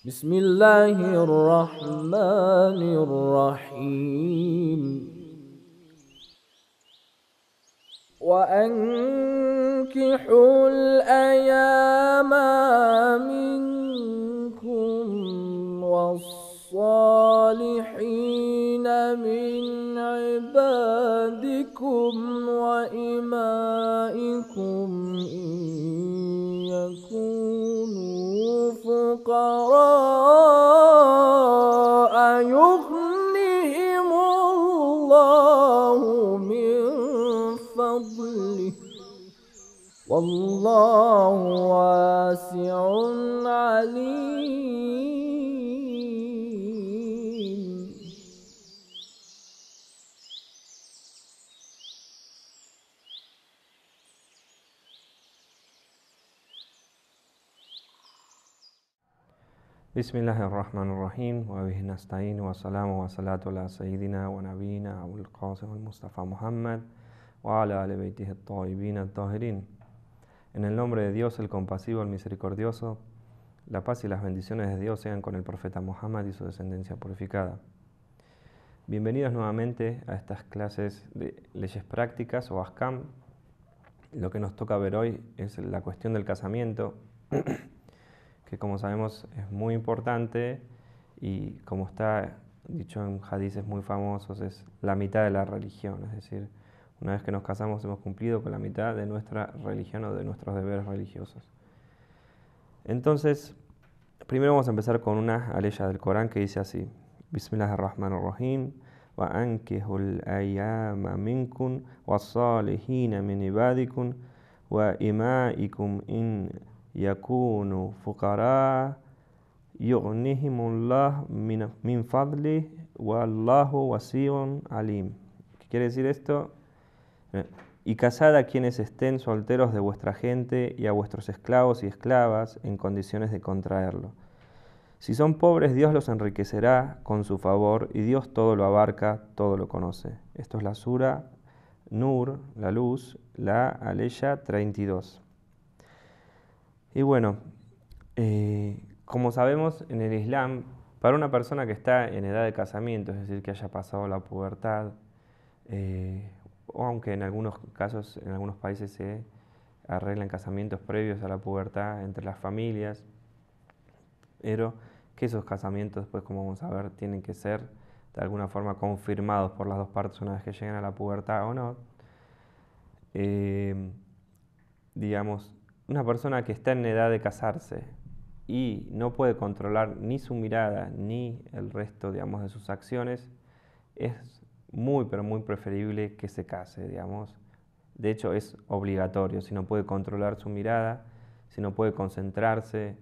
بسم الله الرحمن الرحيم وأنكحوا الأيام منكم والصالحين من عبادكم وإمائكم إن يكونوا فقراء يغنهم الله من فضله والله واسع عليم. بسم الله الرحمن الرحيم وبه نستعين والسلام والصلاة على سيدنا ونبينا أبو القاسم المصطفى Muhammad وعلى آل بيته الطيبين الطاهرين. En el nombre de Dios, el compasivo, el misericordioso, la paz y las bendiciones de Dios sean con el profeta Muhammad y su descendencia purificada. Bienvenidos nuevamente a estas clases de leyes prácticas o ahkam. Lo que nos toca ver hoy es la cuestión del casamiento, que como sabemos es muy importante y como está dicho en hadices muy famosos, es la mitad de la religión. Es decir, una vez que nos casamos hemos cumplido con la mitad de nuestra religión o de nuestros deberes religiosos. Entonces, primero vamos a empezar con una aleya del Corán que dice así: Bismillahirrahmanirrahim, wa ankihul ayyama minkum was-salihina min ibadikum wa imaikum in yakunu fuqara yughnihimullah min fadlih wallahu wasi'un alim. ¿Qué quiere decir esto? Y casad a quienes estén solteros de vuestra gente y a vuestros esclavos y esclavas en condiciones de contraerlo. Si son pobres, Dios los enriquecerá con su favor y Dios todo lo abarca, todo lo conoce. Esto es la sura Nur, la luz, la aleya 32. Y bueno, como sabemos, en el Islam, para una persona que está en edad de casamiento, es decir, que haya pasado la pubertad, o aunque en algunos casos, en algunos países se arreglan casamientos previos a la pubertad entre las familias, pero que esos casamientos después, como vamos a ver, tienen que ser de alguna forma confirmados por las dos partes una vez que lleguen a la pubertad o no. Digamos, una persona que está en edad de casarse y no puede controlar ni su mirada ni el resto, digamos, de sus acciones, es muy, pero muy preferible que se case, digamos. De hecho, es obligatorio. Si no puede controlar su mirada, si no puede concentrarse,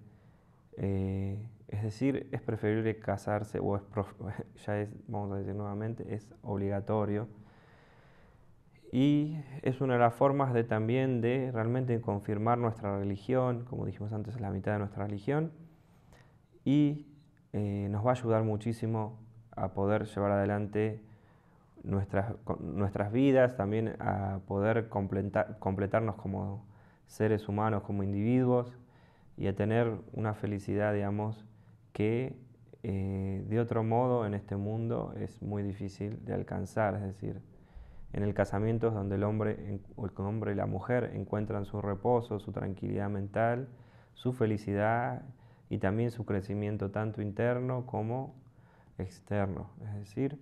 es decir, es preferible casarse, o ya es, vamos a decir nuevamente, es obligatorio. Y es una de las formas de también de realmente confirmar nuestra religión, como dijimos antes, es la mitad de nuestra religión, y nos va a ayudar muchísimo a poder llevar adelante nuestras vidas, también a poder completarnos como seres humanos, como individuos, y a tener una felicidad, digamos, que de otro modo en este mundo es muy difícil de alcanzar. Es decir, en el casamiento es donde el hombre y la mujer encuentran su reposo, su tranquilidad mental, su felicidad y también su crecimiento tanto interno como externo. Es decir,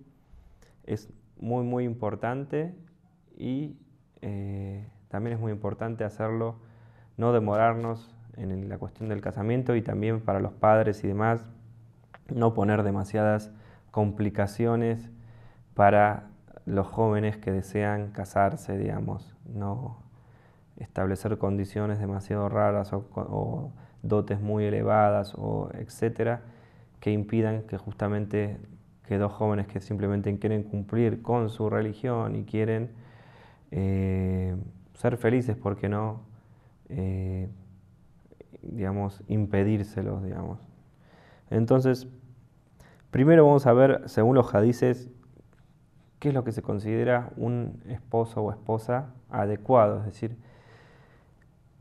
es muy muy importante y también es muy importante hacerlo, no demorarnos en la cuestión del casamiento, y también para los padres y demás, no poner demasiadas complicaciones para los jóvenes que desean casarse, digamos, no establecer condiciones demasiado raras o dotes muy elevadas o etcétera, que impidan que justamente que dos jóvenes que simplemente quieren cumplir con su religión y quieren ser felices, porque no, digamos, impedírselos, digamos. Entonces, primero vamos a ver, según los hadices, qué es lo que se considera un esposo o esposa adecuado. Es decir,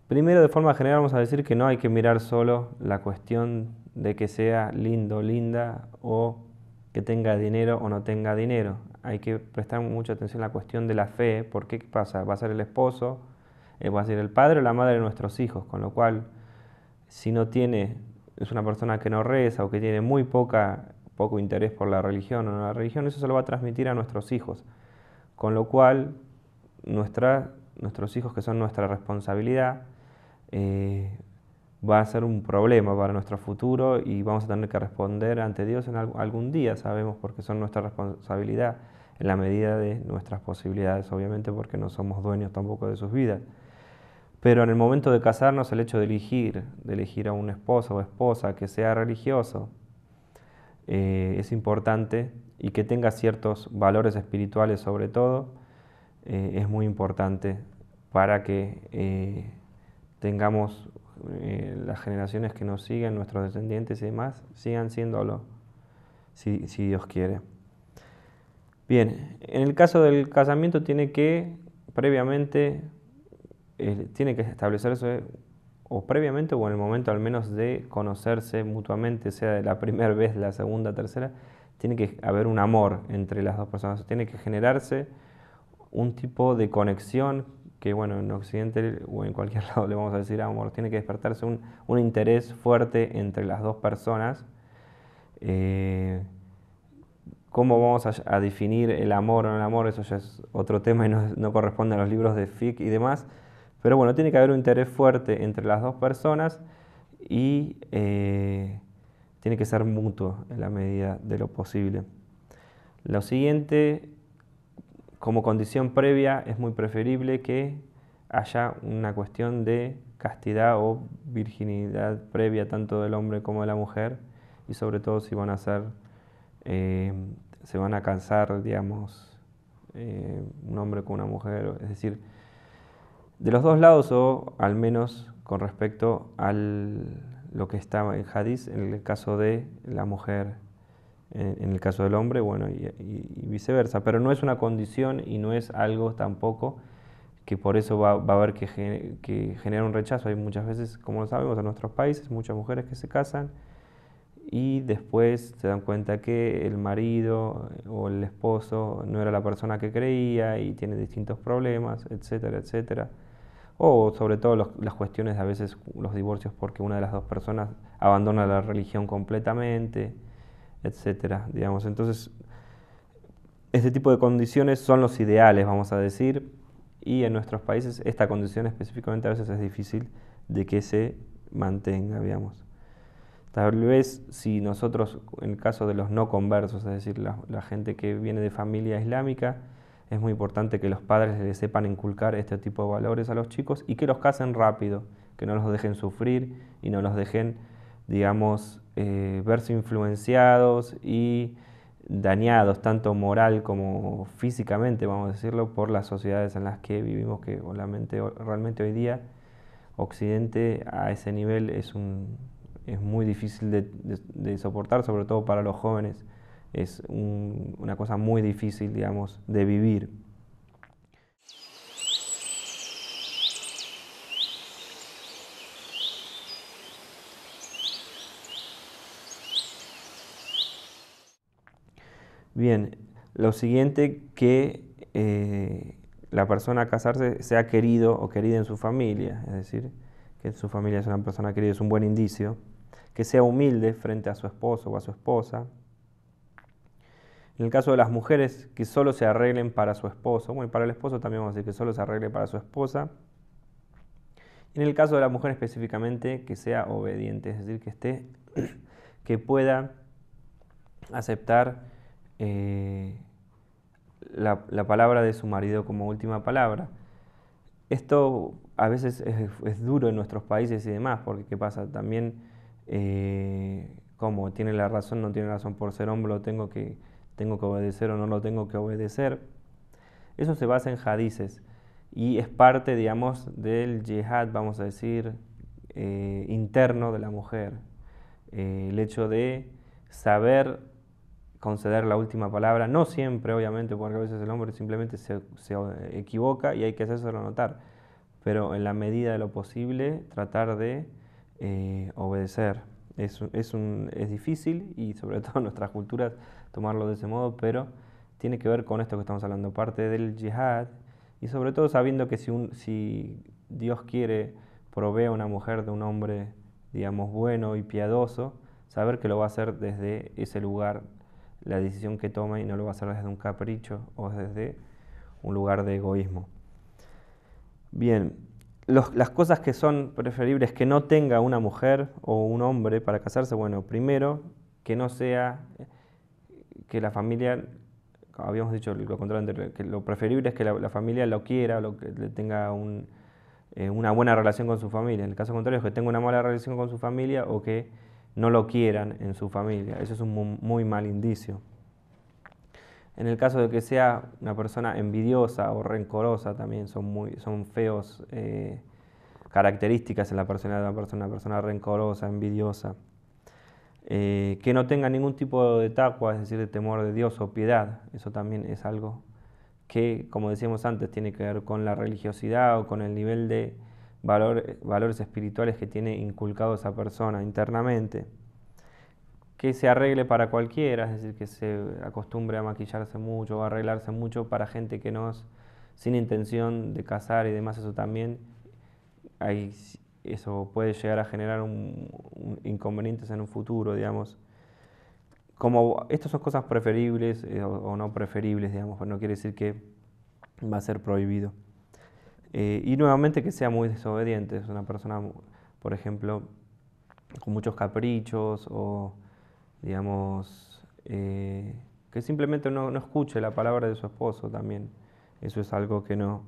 primero, de forma general, vamos a decir que no hay que mirar solo la cuestión de que sea lindo, linda, o que tenga dinero o no tenga dinero. Hay que prestar mucha atención a la cuestión de la fe, porque ¿qué pasa? Va a ser el esposo, va a ser el padre o la madre de nuestros hijos, con lo cual, si no tiene, es una persona que no reza o que tiene muy poco interés por la religión o no la religión, eso se lo va a transmitir a nuestros hijos, con lo cual nuestros hijos, que son nuestra responsabilidad, va a ser un problema para nuestro futuro y vamos a tener que responder ante Dios en algún día, sabemos, porque son nuestra responsabilidad en la medida de nuestras posibilidades, obviamente, porque no somos dueños tampoco de sus vidas. Pero en el momento de casarnos, el hecho de elegir a un esposo o esposa que sea religioso, es importante, y que tenga ciertos valores espirituales sobre todo, es muy importante para que tengamos las generaciones que nos siguen, nuestros descendientes y demás, sigan siéndolo, si Dios quiere. Bien, en el caso del casamiento previamente tiene que establecerse, o previamente o en el momento al menos de conocerse mutuamente, sea de la primera vez, la segunda, tercera, tiene que haber un amor entre las dos personas, tiene que generarse un tipo de conexión que, bueno, en Occidente o en cualquier lado le vamos a decir amor, tiene que despertarse un interés fuerte entre las dos personas. ¿Cómo vamos a definir el amor o no el amor? Eso ya es otro tema y no corresponde a los libros de fiqh y demás. Pero bueno, tiene que haber un interés fuerte entre las dos personas y tiene que ser mutuo en la medida de lo posible. Lo siguiente, como condición previa, es muy preferible que haya una cuestión de castidad o virginidad previa tanto del hombre como de la mujer, y sobre todo si se van a casar, digamos, un hombre con una mujer, es decir, de los dos lados, o al menos con respecto a lo que está en Hadís, en el caso de la mujer, en el caso del hombre, bueno, y viceversa. Pero no es una condición y no es algo tampoco que por eso va a haber que generar un rechazo. Hay muchas veces, como lo sabemos, en nuestros países, muchas mujeres que se casan y después se dan cuenta que el marido o el esposo no era la persona que creía y tiene distintos problemas, etcétera, etcétera. O sobre todo las cuestiones de a veces los divorcios porque una de las dos personas abandona la religión completamente, etcétera, digamos. Entonces, este tipo de condiciones son los ideales, vamos a decir, y en nuestros países esta condición específicamente a veces es difícil de que se mantenga, digamos. Tal vez si nosotros, en el caso de los no conversos, es decir, la gente que viene de familia islámica, es muy importante que los padres les sepan inculcar este tipo de valores a los chicos y que los casen rápido, que no los dejen sufrir y no los dejen, digamos, verse influenciados y dañados, tanto moral como físicamente, vamos a decirlo, por las sociedades en las que vivimos, que realmente hoy día Occidente a ese nivel es muy difícil de soportar, sobre todo para los jóvenes. Es una cosa muy difícil, digamos, de vivir. Bien, lo siguiente, que la persona a casarse sea querido o querida en su familia, es decir, que su familia es una persona querida, es un buen indicio, que sea humilde frente a su esposo o a su esposa. En el caso de las mujeres, que solo se arreglen para su esposo, bueno, y para el esposo también vamos a decir que solo se arregle para su esposa. Y en el caso de la mujer específicamente, que sea obediente, es decir, que pueda aceptar la palabra de su marido como última palabra. Esto a veces es duro en nuestros países y demás, porque ¿qué pasa? También, como tiene la razón, no tiene razón por ser hombre, tengo que obedecer o no lo tengo que obedecer. Eso se basa en hadices y es parte, digamos, del yihad, vamos a decir, interno de la mujer. El hecho de saber conceder la última palabra, no siempre, obviamente, porque a veces el hombre simplemente se equivoca y hay que hacérselo notar, pero en la medida de lo posible tratar de obedecer. Es difícil y sobre todo en nuestras culturas tomarlo de ese modo, pero tiene que ver con esto que estamos hablando, parte del yihad y sobre todo sabiendo que si Dios quiere provee a una mujer de un hombre, digamos, bueno y piadoso, saber que lo va a hacer desde ese lugar, la decisión que toma y no lo va a hacer desde un capricho o desde un lugar de egoísmo. Bien, las cosas que son preferibles que no tenga una mujer o un hombre para casarse, bueno, primero, que no sea, que la familia, como habíamos dicho lo contrario anterior, que lo preferible es que la familia lo quiera, que le tenga una buena relación con su familia. En el caso contrario es que tenga una mala relación con su familia o que no lo quieran en su familia. Eso es un muy mal indicio. En el caso de que sea una persona envidiosa o rencorosa, también son feos características en la personalidad de una persona rencorosa, envidiosa. Que no tenga ningún tipo de taqwa, es decir, de temor de Dios o piedad. Eso también es algo que, como decíamos antes, tiene que ver con la religiosidad o con el nivel de valores espirituales que tiene inculcado esa persona internamente. Que se arregle para cualquiera, es decir, que se acostumbre a maquillarse mucho o a arreglarse mucho para gente que no es sin intención de casar y demás. Eso también, eso puede llegar a generar inconvenientes en un futuro, digamos. Como estas son cosas preferibles o no preferibles, digamos, pero no quiere decir que va a ser prohibido. Y nuevamente que sea muy desobediente, es una persona, por ejemplo, con muchos caprichos o, digamos, que simplemente no escuche la palabra de su esposo también. Eso es algo que no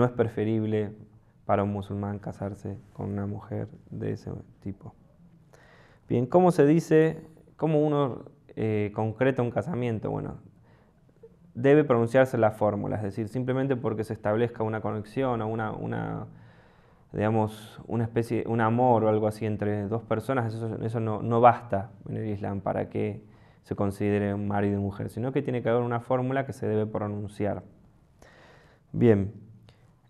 es preferible para un musulmán casarse con una mujer de ese tipo. Bien, ¿cómo se dice, cómo uno concreta un casamiento? Bueno, debe pronunciarse la fórmula, es decir, simplemente porque se establezca una conexión o digamos, una especie, un amor o algo así entre dos personas, eso no basta en el Islam para que se considere un marido y mujer, sino que tiene que haber una fórmula que se debe pronunciar. Bien,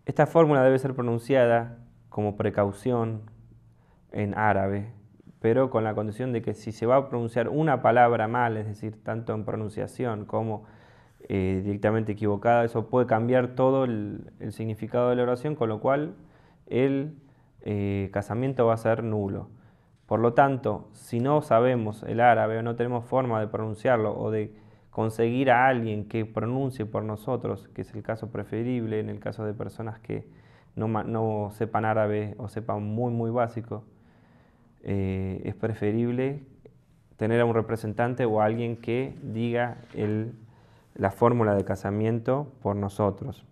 esta fórmula debe ser pronunciada como precaución en árabe, pero con la condición de que si se va a pronunciar una palabra mal, es decir, tanto en pronunciación como directamente equivocada, eso puede cambiar todo el significado de la oración, con lo cual el casamiento va a ser nulo. Por lo tanto, si no sabemos el árabe o no tenemos forma de pronunciarlo o de conseguir a alguien que pronuncie por nosotros, que es el caso preferible en el caso de personas que no sepan árabe o sepan muy básico, es preferible tener a un representante o a alguien que diga la fórmula de casamiento por nosotros.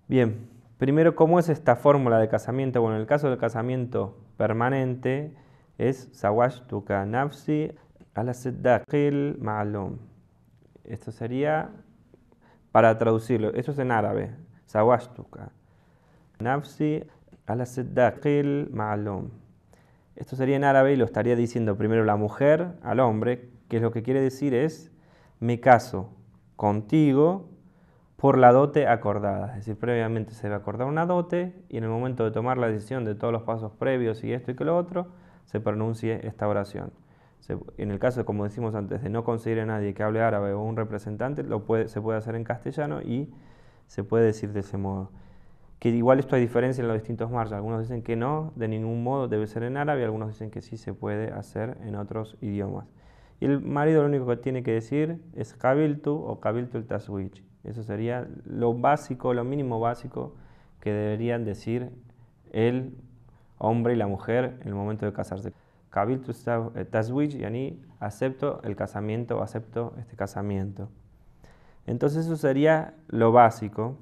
Bien, primero, ¿cómo es esta fórmula de casamiento? Bueno, en el caso del casamiento permanente es Zawajtuka nafsi ala siddaqil ma'lum. Esto sería, para traducirlo, esto es en árabe, Zawajtuka nafsi ala siddaqil ma'lum. Esto sería en árabe y lo estaría diciendo primero la mujer al hombre, que lo que quiere decir es, me caso contigo por la dote acordada. Es decir, previamente se debe acordar una dote y en el momento de tomar la decisión de todos los pasos previos y esto y que lo otro, se pronuncie esta oración. En el caso, como decimos antes, de no conseguir a nadie que hable árabe o un representante, se puede hacer en castellano y se puede decir de ese modo. Que igual esto hay diferencia en los distintos marjas. Algunos dicen que no, de ningún modo debe ser en árabe, algunos dicen que sí se puede hacer en otros idiomas. Y el marido lo único que tiene que decir es qabiltu o qabiltu el taswij. Eso sería lo básico, lo mínimo básico que deberían decir el hombre y la mujer en el momento de casarse. Qabiltu taswij, yani acepto el casamiento, acepto este casamiento. Entonces eso sería lo básico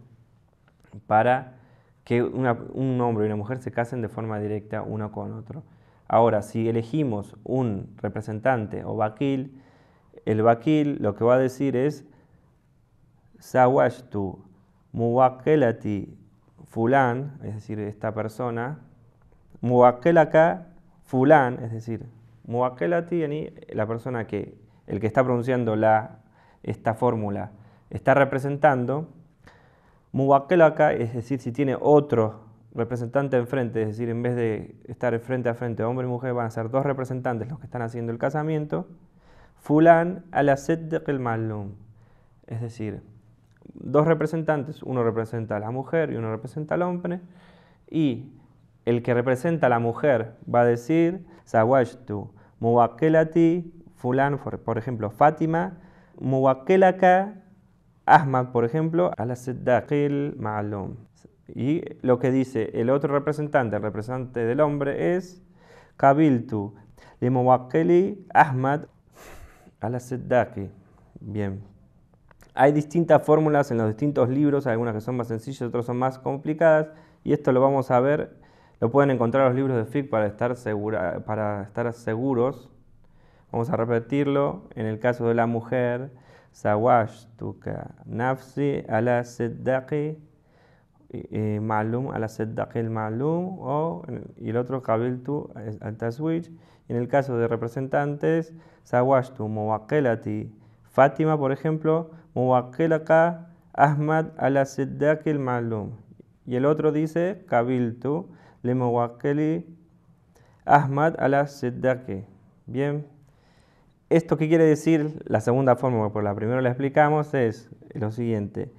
para que un hombre y una mujer se casen de forma directa uno con otro. Ahora, si elegimos un representante o vakil, el vakil lo que va a decir es Zawajtu muwakkelati fulan, es decir, esta persona, muwakkelaka fulan, es decir, muwakkelati, la persona que, el que está pronunciando esta fórmula, está representando. Muwakkelaka, es decir, si tiene otro representante enfrente, es decir, en vez de estar frente a frente hombre y mujer, van a ser dos representantes los que están haciendo el casamiento. Fulan ala siddiq al-ma'lum, es decir, dos representantes, uno representa a la mujer y uno representa al hombre, y el que representa a la mujer va a decir zawajtu muwakkilati fulan, por ejemplo, Fátima, muwakkilaka Ahmad, por ejemplo, ala siddaqil ma'lum. Y lo que dice el otro representante, el representante del hombre, es qabiltu li muwakkili Ahmad ala siddaqi. Bien. Hay distintas fórmulas en los distintos libros, algunas que son más sencillas, otras son más complicadas, y esto lo vamos a ver, lo pueden encontrar en los libros de fiqh para estar seguros. Vamos a repetirlo. En el caso de la mujer, zawajtuka nafsi ala siddaqi ma'lum ala siddaqi el ma'lum, y el otro qabiltu al tazwij. En el caso de representantes, zawajtu muwakkilati Fátima, por ejemplo, muwakkilaka Ahmad ala siddaqi el ma'lum. Y el otro dice qabiltu li muwakkili Ahmad ala siddaqi. Bien. ¿Esto qué quiere decir? La segunda forma, por la primera la explicamos, es lo siguiente.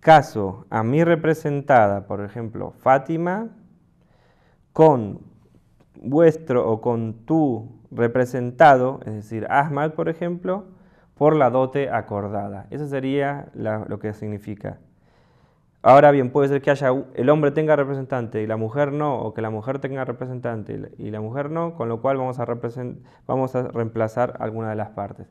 Caso a mi representada, por ejemplo, Fátima, con vuestro o con tu representado, es decir, Ahmad, por ejemplo, por la dote acordada. Eso sería lo que significa. Ahora bien, puede ser que el hombre tenga representante y la mujer no, o que la mujer tenga representante y la mujer no, con lo cual vamos a reemplazar alguna de las partes.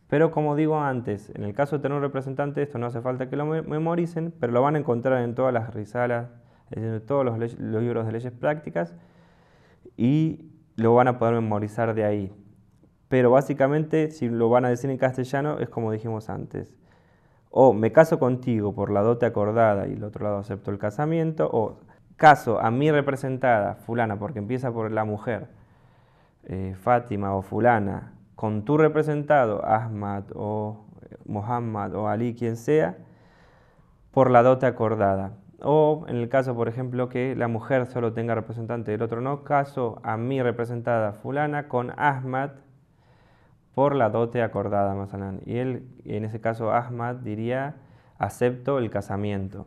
Pero como digo antes, en el caso de tener un representante, esto no hace falta que lo memoricen, pero lo van a encontrar en todas las risalas, en todos los libros de leyes prácticas, y lo van a poder memorizar de ahí. Pero básicamente, si lo van a decir en castellano, es como dijimos antes. O me caso contigo por la dote acordada y el otro lado acepto el casamiento, o caso a mi representada, fulana, porque empieza por la mujer, Fátima o fulana, con tu representado, Ahmad o Muhammad o Ali, quien sea, por la dote acordada. O en el caso, por ejemplo, que la mujer solo tenga representante y el otro no, caso a mi representada, fulana, con Ahmad, por la dote acordada, masalan. Y él, en ese caso, Ahmad diría, acepto el casamiento.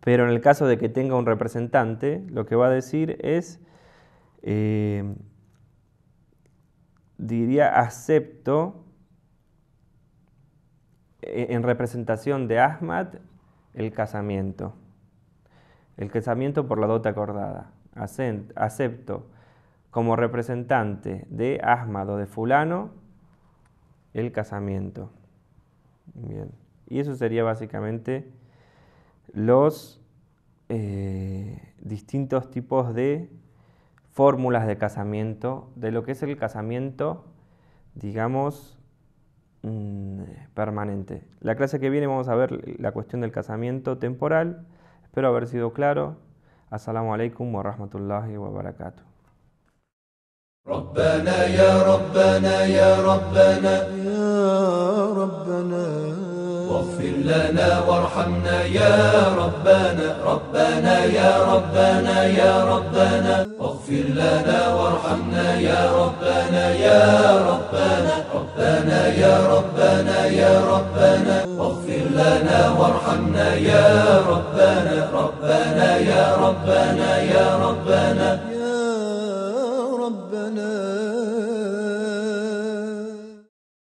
Pero en el caso de que tenga un representante, lo que va a decir es, diría, acepto en representación de Ahmad el casamiento. El casamiento por la dote acordada. Acepto como representante de Ahmad o de fulano el casamiento. Bien. Y eso sería básicamente los distintos tipos de fórmulas de casamiento, de lo que es el casamiento, digamos, permanente. La clase que viene vamos a ver la cuestión del casamiento temporal. Espero haber sido claro. Assalamu alaikum wa rahmatullahi wa barakatuh. ربنا يا ربنا يا ربنا يا ربنا واغفر لنا وارحمنا يا ربنا ربنا يا ربنا يا ربنا واغفر لنا وارحمنا يا ربنا يا ربنا ربنا يا ربنا يا ربنا واغفر لنا وارحمنا يا ربنا ربنا يا ربنا يا ربنا ربنا